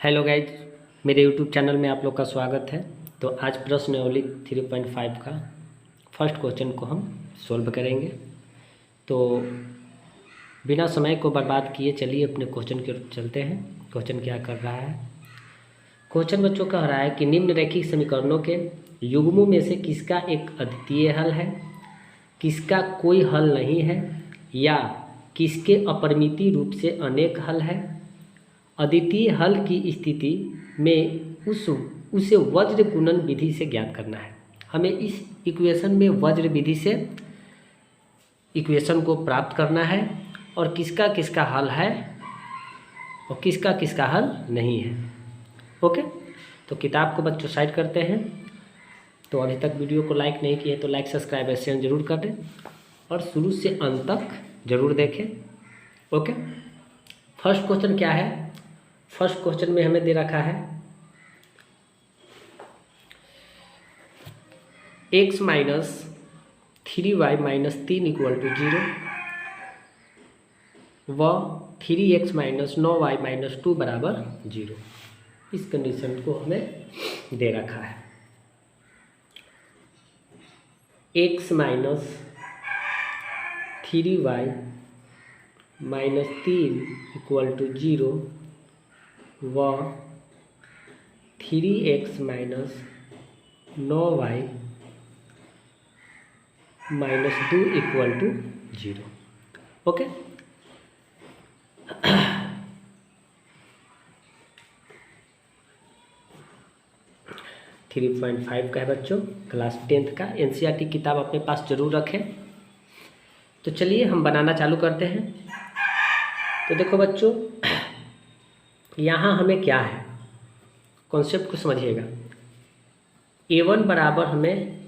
Hello guys, मेरे YouTube channel में आप लोग का स्वागत है। तो आज प्रश्नावली 3.5 का फर्स्ट क्वेश्चन को हम सॉल्व करेंगे। तो बिना समय को बर्बाद किए चलिए अपने क्वेश्चन की ओर चलते हैं। क्वेश्चन क्या कर रहा है? क्वेश्चन बच्चों कह रहा है कि निम्नलिखित समीकरणों के युग्मों में से किसका एक अद्वितीय हल है, किसका कोई हल नहीं है, या किसके अपरिमित रूप से अनेक हल है। अद्वितीय हल की स्थिति में उसे वज्र गुणन विधि से ज्ञात करना है। हमें इस इक्वेशन में वज्र विधि से इक्वेशन को प्राप्त करना है और किसका किसका हल है और किसका किसका हल नहीं है। ओके, तो किताब को बच्चों साइड करते हैं। तो अभी तक वीडियो को लाइक नहीं किए तो लाइक सब्सक्राइब और शेयर जरूर कर दें और शुरू से अंत तक जरूर देखें। ओके, फर्स्ट क्वेश्चन क्या है? फर्स्ट क्वेश्चन में हमें दे रखा है x minus 3y minus 3 equal to 0 व 3x माइनस 9y माइनस 2 बराबर 0। इस कंडीशन को हमें दे रखा है। x minus 3y minus 3 equal to 0 व 3x minus 9y minus 2 equal to 0। Okay, three 3.5 का है बच्चों, क्लास 10th का। एनसीईआरटी किताब अपने पास जरूर रखें। तो चलिए हम बनाना चालू करते हैं। तो देखो बच्चों, यहाँ हमें क्या है, कॉन्सेप्ट को समझिएगा। a1 बराबर हमें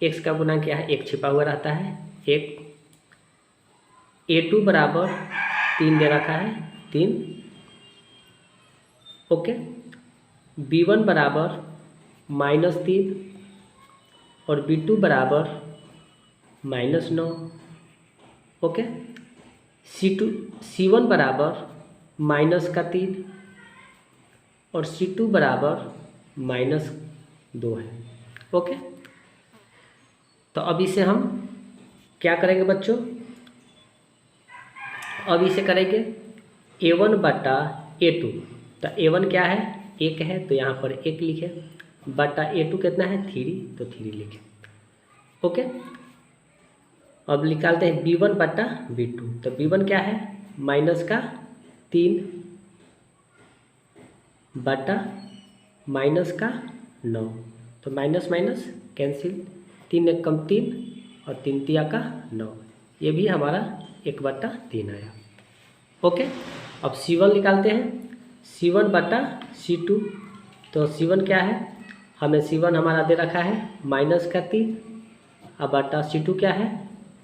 x का गुना क्या है, एक छिपा हुआ रहता है एक। a2 बराबर 3 दे रखा है 3। ओके, b1 बराबर -3 और b2 बराबर -9। ओके, c1 बराबर -3 और c2 बराबर -2 है। ओके, तो अब इसे हम क्या करेंगे बच्चों? अब इसे करेंगे a1 बटा a2। तो a1 क्या है, 1 है, तो यहाँ पर 1 लिखे, बटा a2 कितना है 3, तो 3 लिखे। ओके, अब निकालते हैं b1 बटा b2। तो b1 क्या है, -3 बटा -9। तो माइनस माइनस कैंसिल, 3 एक कम 3 और 3 तिया का 9। ये भी हमारा 1/3 आया। ओके, अब c1 निकालते हैं, c1 बटा c2। तो c1 क्या है, हमें c1 हमारा दे रखा है -3 और बटा c2 क्या है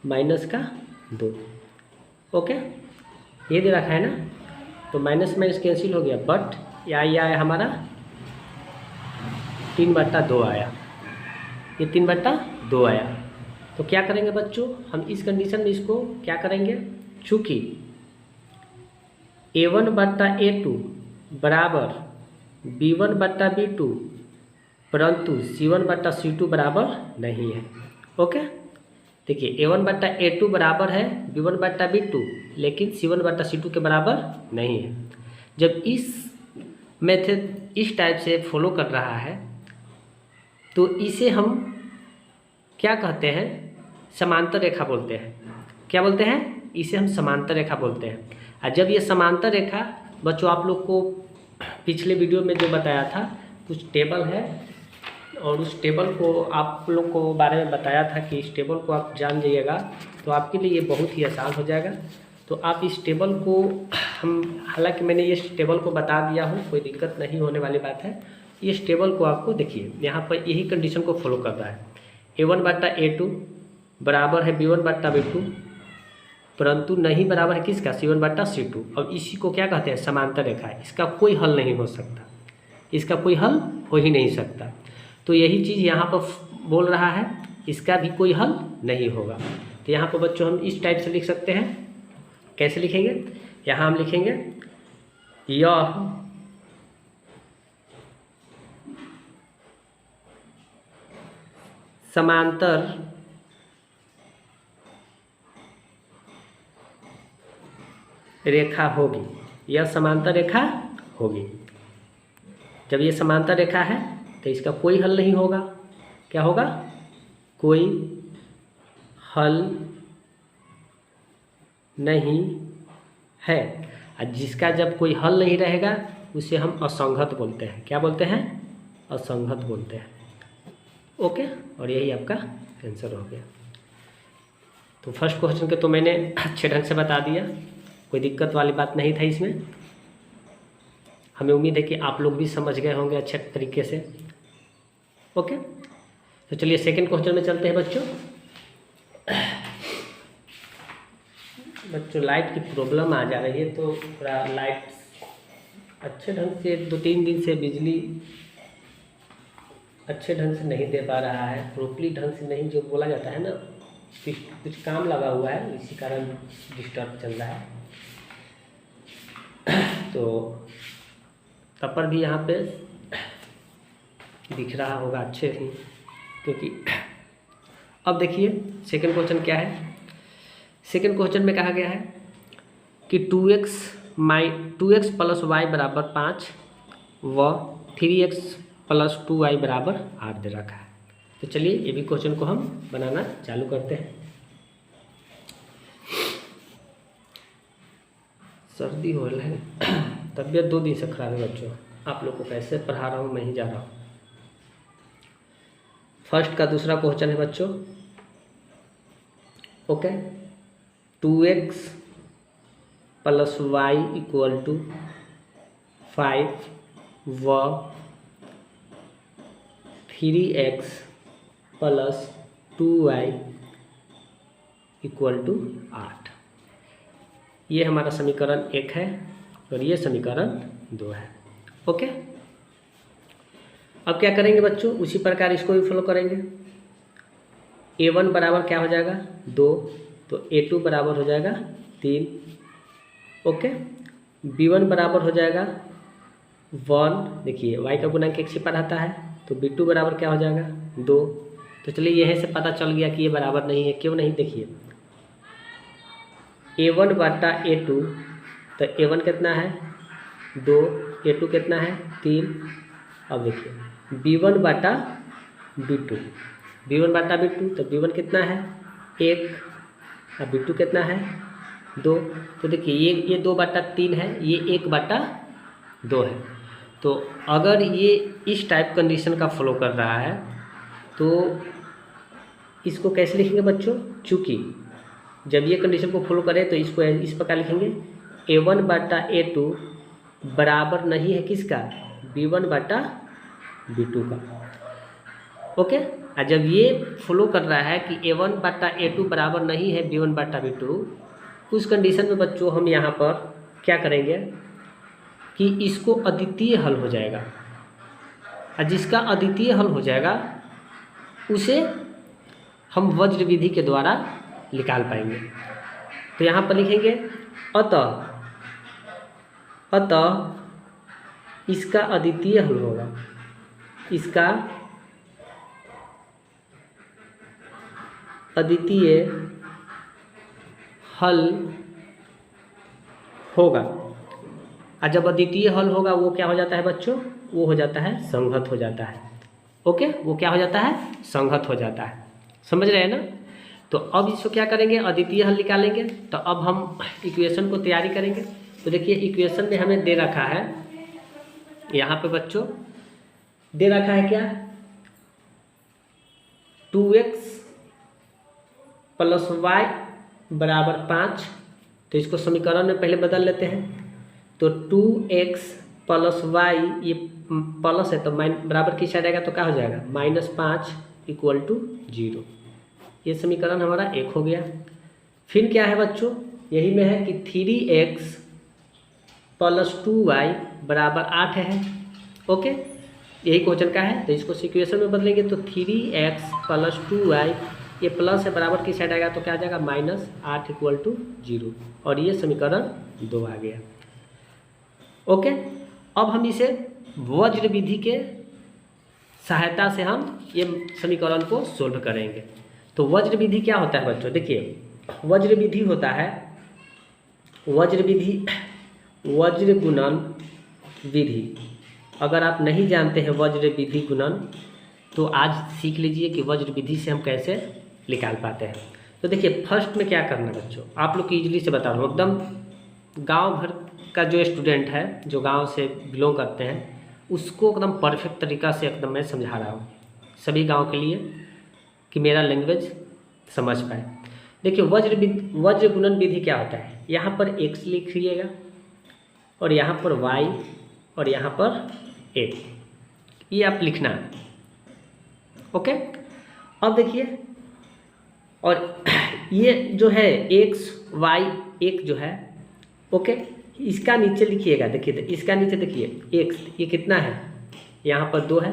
-2। ओके, ये दे रखा है ना, तो माइनस माइनस कैंसिल हो गया, बट यह आया हमारा 3/2 आया। ये 3/2 आया। तो क्या करेंगे बच्चों, हम इस कंडीशन में इसको क्या करेंगे, चूँकि a1 बटा a2 बराबर b1 बटा b2 परंतु c1 बटा c2 बराबर नहीं है। ओके, देखिए a1 बटा a2 बराबर है b1 बटा b2, लेकिन c1 बटा c2 के बराबर नहीं है। जब इस मेथड इस टाइप से फॉलो कर रहा है तो इसे हम क्या कहते हैं, समांतर रेखा बोलते हैं। क्या बोलते हैं? इसे हम समांतर रेखा बोलते हैं। और जब ये समांतर रेखा बच्चों, आप लोग को पिछले वीडियो में जो बताया था, कुछ टेबल है और उस टेबल को आप लोग को बारे में बताया था कि इस टेबल को आप जान जाइएगा तो आपके लिए ये बहुत ही आसान हो जाएगा। तो आप इस टेबल को हालांकि मैंने इस टेबल को बता दिया हूँ, कोई दिक्कत नहीं होने वाली बात है। इस टेबल को आपको देखिए, यहाँ पर यही कंडीशन को फॉलो कर रहा है। a1 बटा a2 बराबर है b1 बटा b2 परंतु नहीं बराबर है किसका, c1 बटा c2। और इसी को क्या कहते हैं, समांतर रेखा। इसका कोई हल नहीं हो सकता, इसका कोई हल हो ही नहीं सकता। तो यही चीज़ यहाँ पर बोल रहा है, इसका भी कोई हल नहीं होगा। तो यहाँ पर बच्चों हम इस टाइप से लिख सकते हैं। कैसे लिखेंगे, यहाँ हम लिखेंगे यह समांतर रेखा होगी, यह समांतर रेखा होगी। जब ये समांतर रेखा है तो इसका कोई हल नहीं होगा। क्या होगा? कोई हल नहीं है। और जिसका जब कोई हल नहीं रहेगा उसे हम असंगत बोलते हैं। क्या बोलते हैं? असंगत बोलते हैं। ओके, और यही आपका आंसर हो गया। तो फर्स्ट क्वेश्चन के तो मैंने अच्छे ढंग से बता दिया, कोई दिक्कत वाली बात नहीं था इसमें। हमें उम्मीद है कि आप लोग भी समझ गए होंगे अच्छे तरीके से। ओके, तो चलिए सेकंड क्वेश्चन में चलते हैं बच्चों। लाइट की प्रॉब्लम आ जा रही है, तो थोड़ा लाइट अच्छे ढंग से 2-3 दिन से बिजली अच्छे ढंग से नहीं दे पा रहा है, प्रॉपरली ढंग से नहीं, जो बोला जाता है ना, कुछ काम लगा हुआ है, इसी कारण डिस्टर्ब चल रहा है। तो तब पर भी यहाँ पे दिख रहा होगा अच्छे से, क्योंकि अब देखिए सेकंड क्वेश्चन क्या है। सेकंड क्वेश्चन में कहा गया है कि 2x प्लस वाई बराबर 5 व 3x प्लस 2y बराबर 8 दे रखा है। तो चलिए ये भी क्वेश्चन को हम बनाना चालू करते हैं। सर्दी हो रहा है, तबीयत 2 दिन से खराब है बच्चों। आप लोग को कैसे पढ़ा रहा हूँ, मैं ही जा रहा हूँ। फर्स्ट का दूसरा क्वेश्चन है बच्चों। Okay, 2x plus Y equal to 5 व 3x plus 2y equal to 8। ये हमारा समीकरण 1 है और ये समीकरण 2 है। ओके, अब क्या करेंगे बच्चों, उसी प्रकार इसको भी फॉलो करेंगे। a1 बराबर क्या हो जाएगा? 2, तो a2 बराबर हो जाएगा 3। ओके, b1 बराबर हो जाएगा 1। देखिए y का गुणांक 1 से पर आता है, तो b2 बराबर क्या हो जाएगा? 2। तो चलिए यहीं से पता चल गया कि ये बराबर नहीं है। क्यों नहीं? देखिए a1 बटा a2, तो a1 कितना है? 2, a2 कितना है? 3। अब देखिए b1 बटा b2, b1 बटा b2, तो b1 कितना है? 1, और b2 कितना है? 2। तो देखिए ये 2 बटा 3 है, ये 1 बटा 2 है। तो अगर ये इस टाइप कंडीशन का फॉलो कर रहा है तो इसको कैसे लिखेंगे बच्चों? चूँकि जब ये कंडीशन को फॉलो करें तो इसको इस प्रकार लिखेंगे, a1 बटा a2 बराबर नहीं है किसका? b1 बटा b2 का। ओके, और जब ये फॉलो कर रहा है कि a1 बटा a2 बराबर नहीं है b1 बटा b2, उस कंडीशन में बच्चों हम यहाँ पर क्या करेंगे कि इसको अद्वितीय हल हो जाएगा, और जिसका अद्वितीय हल हो जाएगा उसे हम वज्र विधि के द्वारा निकाल पाएंगे। तो यहाँ पर लिखेंगे अतः इसका अद्वितीय हल होगा, इसका अद्वितीय हल होगा। और जब अद्वितीय हल होगा वो क्या हो जाता है बच्चों? वो हो जाता है संगत हो जाता है। ओके, वो क्या हो जाता है? संगत हो जाता है। समझ रहे हैं ना? तो अब इसको क्या करेंगे? अद्वितीय हल निकालेंगे। तो अब हम इक्वेशन को तैयारी करेंगे। तो देखिए इक्वेशन में हमें दे रखा है, यहाँ पे बच्चों दे रखा है क्या? 2x प्लस वाई बराबर 5। तो इसको समीकरण में पहले बदल लेते हैं। तो 2x प्लस वाई, ये प्लस है तो बराबर किस साइड आएगा? तो क्या हो जाएगा? -5 इक्वल टू 0। ये समीकरण हमारा 1 हो गया। फिर क्या है बच्चों? यही में है कि 3x प्लस 2y बराबर 8 है। ओके, यही क्वेश्चन का है। तो इसको इक्वेशन में बदलेंगे तो 3x प्लस 2y, ये प्लस है बराबर की साइड आएगा तो क्या आ जाएगा? -8 इक्वल टू 0। और ये समीकरण 2 आ गया। ओके, अब हम इसे वज्र विधि के सहायता से हम ये समीकरण को सोल्व करेंगे। तो वज्र विधि क्या होता है बच्चों? देखिए वज्र विधि होता है वज्र गुणन विधि। अगर आप नहीं जानते हैं वज्र विधि गुणन तो आज सीख लीजिए कि वज्र विधि से हम कैसे निकाल पाते हैं। तो देखिए फर्स्ट में क्या करना है बच्चों, आप लोग को ईजिली से बता रहा हूँ, एकदम गांव भर का जो स्टूडेंट है जो गांव से बिलोंग करते हैं उसको एकदम परफेक्ट तरीका से एकदम मैं समझा रहा हूँ सभी गांव के लिए कि मेरा लैंग्वेज समझ पाए। देखिए वज्र गुणन विधि क्या होता है, यहाँ पर x लिखिएगा और यहाँ पर y और यहाँ पर 8, ये आप लिखना है। ओके, अब देखिए और ये जो है x y 1 जो है, ओके, इसका नीचे लिखिएगा। देखिए इसका नीचे देखिए x, ये कितना है, यहाँ पर 2 है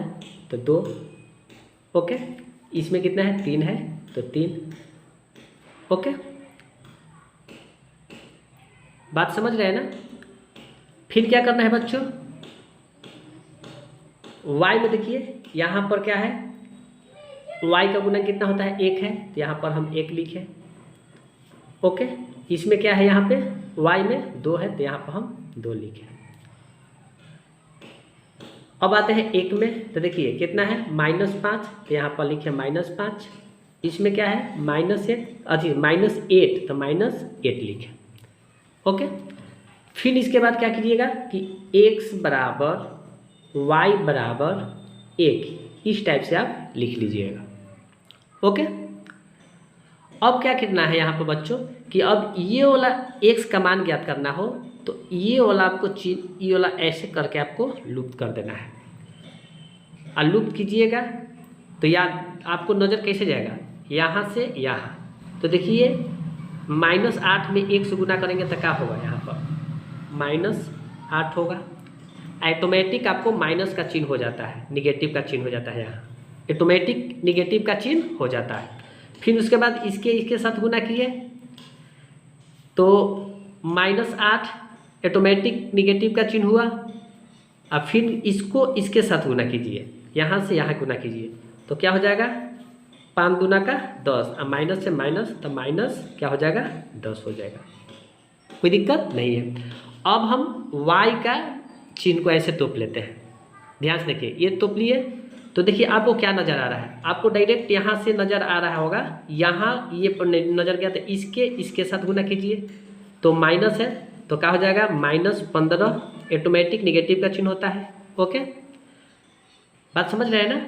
तो 2, ओके, इसमें कितना है 3 है तो 3, ओके, बात समझ रहे हैं ना। फिर क्या करना है बच्चों, y में देखिए यहाँ पर क्या है, y का गुणन कितना होता है 1 है तो यहाँ पर हम 1 लिखें, ओके। इसमें क्या है, यहाँ पे y में 2 है तो यहाँ पर हम 2 लिखें। अब आते हैं 1 में, तो देखिए कितना है -5 तो यहाँ पर लिखें -5। इसमें क्या है -8 तो -8 लिखें, ओके। फिर इसके बाद क्या कीजिएगा कि x बराबर y बराबर 1, इस टाइप से आप लिख लीजिएगा, ओके। अब क्या करना है यहाँ पर बच्चों कि अब ये वाला x का मान ज्ञात करना हो तो ये वाला आपको ये वाला ऐसे करके आपको लुप्त कर देना है। और लुप्त कीजिएगा तो याद आपको नज़र कैसे जाएगा, यहाँ से यहाँ। तो देखिए -8 में 1 से गुना करेंगे तो क्या होगा, यहाँ पर -8 होगा। ऑटोमेटिक आपको माइनस का चिन्ह हो जाता है, निगेटिव का चिन्ह हो जाता है, यहाँ ऑटोमेटिक निगेटिव का चिन्ह हो जाता है। फिर उसके बाद इसके साथ गुना किए तो -8 ऑटोमेटिक निगेटिव का चिन्ह हुआ। अब फिर इसको इसके साथ गुना कीजिए, यहाँ से यहाँ गुना कीजिए तो क्या हो जाएगा 5 दूना का 10, अब माइनस से माइनस तो माइनस क्या हो जाएगा 10 हो जाएगा, कोई दिक्कत नहीं है। अब हम y का चिन्ह को ऐसे तोप लेते हैं, ध्यान से देखिए, ये तोप लिए तो देखिए आपको क्या नज़र आ रहा है, आपको डायरेक्ट यहाँ से नज़र आ रहा होगा, यहाँ ये नज़र गया तो इसके साथ गुना कीजिए तो माइनस है तो क्या हो जाएगा -15, ऑटोमेटिक निगेटिव का चिन्ह होता है, ओके, बात समझ रहे हैं ना।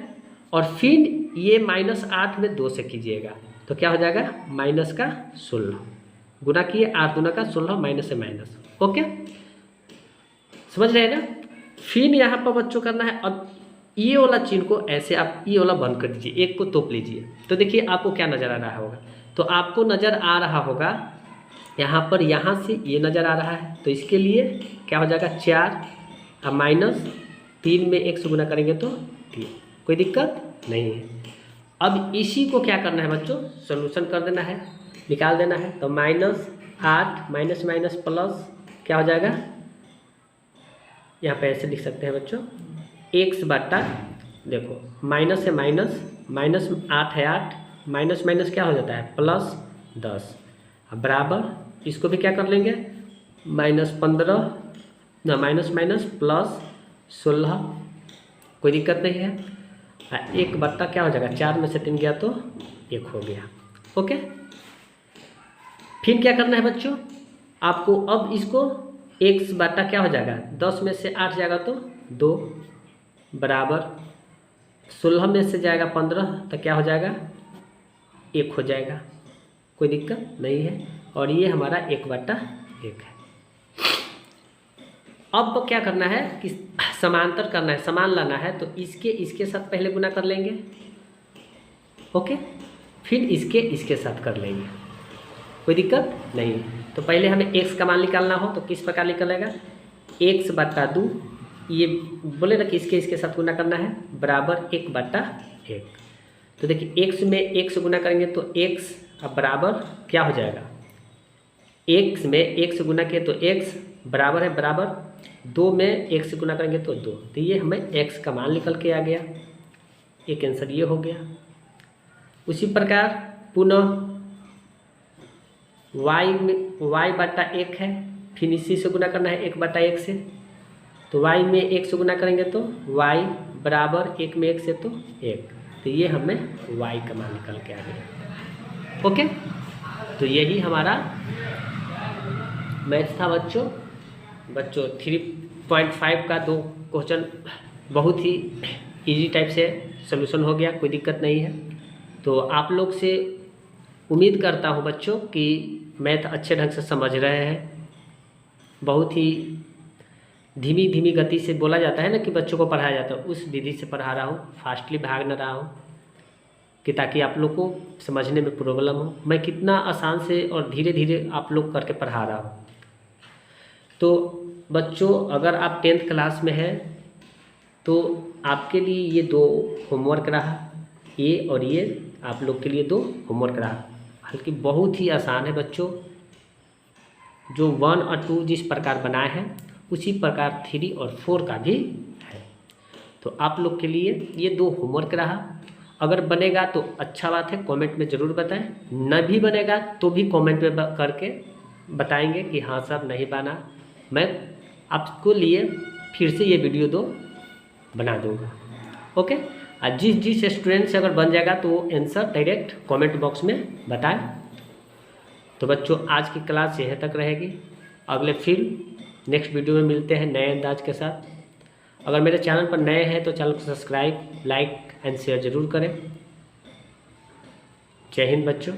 और फिर ये -8 में 2 से कीजिएगा तो क्या हो जाएगा -16, गुना किए 8 दूना का 16, माइनस से माइनस, ओके, समझ रहे हैं ना। फिर यहाँ पर बच्चों करना है, अब ये वाला चिन्ह को ऐसे आप ये वाला बंद कर दीजिए, एक को तोप लीजिए तो देखिए आपको क्या नज़र आ रहा होगा, तो आपको नज़र आ रहा होगा यहाँ पर, यहाँ से ये नज़र आ रहा है तो इसके लिए क्या हो जाएगा 4, अब -3 में 1 से गुना करेंगे तो 3, कोई दिक्कत नहीं है। अब इसी को क्या करना है बच्चों, सोल्यूशन कर देना है, निकाल देना है। तो -8 माइनस माइनस प्लस क्या हो जाएगा, यहाँ पे ऐसे लिख सकते हैं बच्चों x बटा, देखो माइनस से माइनस 8 है 8, माइनस माइनस क्या हो जाता है +10, अब बराबर इसको भी क्या कर लेंगे -15 ना माइनस माइनस +16, कोई दिक्कत नहीं है। 1 बट्टा क्या हो जाएगा, 4 में से 3 गया तो 1 हो गया, ओके। फिर क्या करना है बच्चों, आपको अब इसको x बटा क्या हो जाएगा, 10 में से 8 जाएगा तो 2 बराबर 16 में से जाएगा 15 तो क्या हो जाएगा 1 हो जाएगा, कोई दिक्कत नहीं है। और ये हमारा 1/1 है। अब क्या करना है कि समांतर करना है, समान लाना है, तो इसके साथ पहले गुना कर लेंगे, ओके, फिर इसके साथ कर लेंगे, कोई दिक्कत नहीं। तो पहले हमें x का मान निकालना हो तो किस प्रकार निकलेगा, x/2, ये बोले ना कि इसके साथ गुना करना है, बराबर 1/1। तो देखिए x में 1 से गुना करेंगे तो x, अब बराबर क्या हो जाएगा, x में 1 से गुना किए तो x बराबर है, बराबर 2 में 1 से गुना करेंगे तो 2, तो ये हमें x का मान निकल के आ गया, एक आंसर ये हो गया। उसी प्रकार पुनः y बटा 1 है, फिर इसी से गुना करना है 1 बटा 1 से, तो y में 1 से गुना करेंगे तो y बराबर 1 में 1 से तो 1, तो ये हमें y का मान निकल के आ गया। ओके, तो यही हमारा मैथ था बच्चों 3.5 का 2 क्वेश्चन बहुत ही इजी टाइप से सॉल्यूशन हो गया, कोई दिक्कत नहीं है। तो आप लोग से उम्मीद करता हूँ बच्चों कि मैथ अच्छे ढंग से समझ रहे हैं। बहुत ही धीमी धीमी गति से बोला जाता है ना कि बच्चों को पढ़ाया जाता है, उस विधि से पढ़ा रहा हूँ, फास्टली भाग न रहा हूँ कि ताकि आप लोग को समझने में प्रॉब्लम हो। मैं कितना आसान से और धीरे धीरे आप लोग करके पढ़ा रहा हूँ। तो बच्चों अगर आप 10th क्लास में हैं तो आपके लिए ये 2 होमवर्क रहा, ये और ये आप लोग के लिए 2 होमवर्क रहा, बल्कि बहुत ही आसान है बच्चों। जो 1 और 2 जिस प्रकार बनाए हैं उसी प्रकार 3 और 4 का भी है। तो आप लोग के लिए ये 2 होमवर्क रहा। अगर बनेगा तो अच्छा बात है, कमेंट में ज़रूर बताएं। न भी बनेगा तो भी कमेंट में करके बताएंगे कि हाँ सर नहीं बना, मैं आपको लिए फिर से ये वीडियो 2 बना दूँगा। ओके, और जिस स्टूडेंट से अगर बन जाएगा तो वो आंसर डायरेक्ट कमेंट बॉक्स में बताएं। तो बच्चों आज की क्लास यहीं तक रहेगी, अगले फिर नेक्स्ट वीडियो में मिलते हैं नए अंदाज के साथ। अगर मेरे चैनल पर नए हैं तो चैनल को सब्सक्राइब, लाइक एंड शेयर ज़रूर करें। जय हिंद बच्चों।